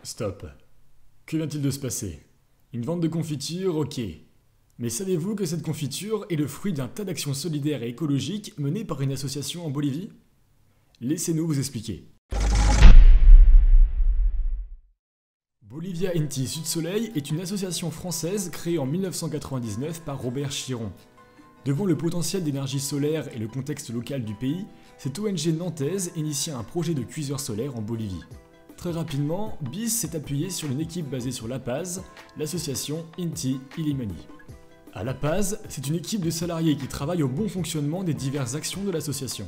Stop. Que vient-il de se passer? Une vente de confiture, ok. Mais savez-vous que cette confiture est le fruit d'un tas d'actions solidaires et écologiques menées par une association en Bolivie? Laissez-nous vous expliquer. Bolivia Inti Sud Soleil est une association française créée en 1999 par Robert Chiron. Devant le potentiel d'énergie solaire et le contexte local du pays, cette ONG nantaise initia un projet de cuiseur solaire en Bolivie. Très rapidement, BIS s'est appuyé sur une équipe basée sur La Paz, l'association Inti Illimani. À La Paz, c'est une équipe de salariés qui travaille au bon fonctionnement des diverses actions de l'association.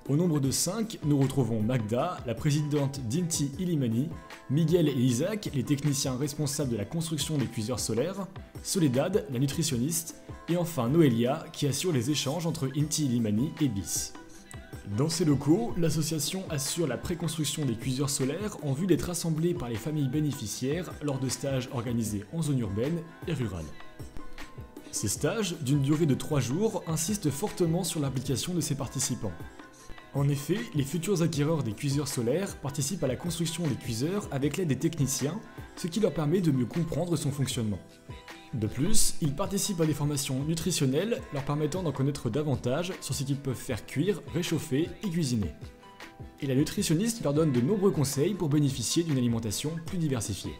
Au nombre de 5, nous retrouvons Magda, la présidente d'Inti Illimani, Miguel et Isaac, les techniciens responsables de la construction des cuiseurs solaires, Soledad, la nutritionniste, et enfin Noelia, qui assure les échanges entre Inti Illimani et BIS. Dans ces locaux, l'association assure la préconstruction des cuiseurs solaires en vue d'être assemblée par les familles bénéficiaires lors de stages organisés en zone urbaine et rurale. Ces stages, d'une durée de 3 jours, insistent fortement sur l'implication de ses participants. En effet, les futurs acquéreurs des cuiseurs solaires participent à la construction des cuiseurs avec l'aide des techniciens, ce qui leur permet de mieux comprendre son fonctionnement. De plus, ils participent à des formations nutritionnelles leur permettant d'en connaître davantage sur ce qu'ils peuvent faire cuire, réchauffer et cuisiner. Et la nutritionniste leur donne de nombreux conseils pour bénéficier d'une alimentation plus diversifiée.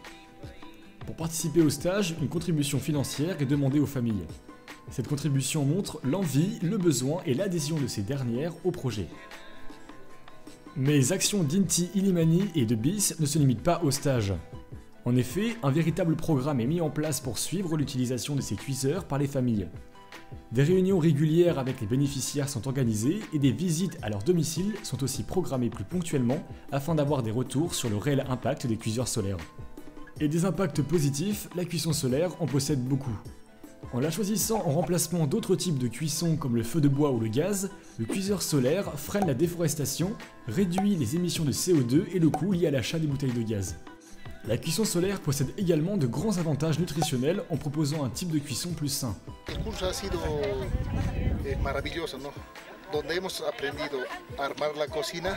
Pour participer au stage, une contribution financière est demandée aux familles. Cette contribution montre l'envie, le besoin et l'adhésion de ces dernières au projet. Mais les actions d'Inti Illimani et de BIS ne se limitent pas au stage. En effet, un véritable programme est mis en place pour suivre l'utilisation de ces cuiseurs par les familles. Des réunions régulières avec les bénéficiaires sont organisées et des visites à leur domicile sont aussi programmées plus ponctuellement afin d'avoir des retours sur le réel impact des cuiseurs solaires. Et des impacts positifs, la cuisson solaire en possède beaucoup. En la choisissant en remplacement d'autres types de cuisson comme le feu de bois ou le gaz, le cuiseur solaire freine la déforestation, réduit les émissions de CO2 et le coût lié à l'achat des bouteilles de gaz. La cuisson solaire possède également de grands avantages nutritionnels en proposant un type de cuisson plus sain. El curso ha sido maravilloso, ¿no? Donde hemos aprendido a armar la cocina,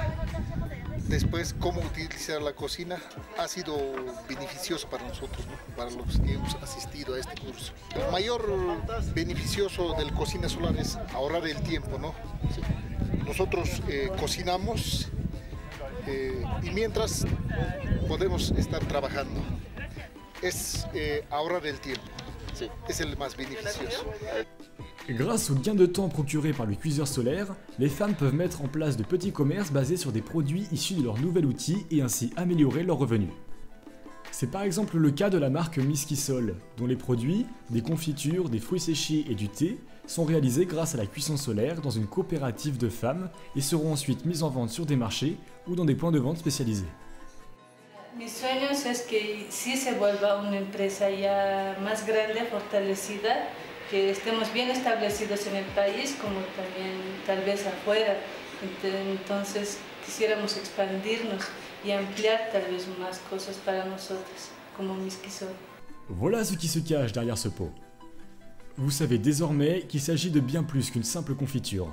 después cómo utilizar la cocina, ha sido beneficioso para nosotros, ¿no? Para los que hemos asistido a este curso. El mayor beneficioso del cocina solar es ahorrar el tiempo, ¿no? Nosotros cocinamos y mientras podemos estar trabajando. Es ahorrar el tiempo. Sí, es el más beneficioso. Grâce au gain de temps procuré par le cuiseur solaire, les femmes peuvent mettre en place de petits commerces basés sur des produits issus de leur nouvel outil et ainsi améliorer leurs revenus. C'est par exemple le cas de la marque Miskisol, dont les produits, des confitures, des fruits séchés et du thé, sont réalisés grâce à la cuisson solaire dans une coopérative de femmes et seront ensuite mis en vente sur des marchés ou dans des points de vente spécialisés. Mis sueños es que sí se vuelva una empresa ya más grande, fortalecida, que estemos bien establecidos en el país como también tal vez afuera. Entonces quisiéramos expandirnos y ampliar tal vez más cosas para nosotros, como Miskisol. Voilà ce qui se cache derrière ce pot. Vous savez désormais qu'il s'agit de bien plus qu'une simple confiture.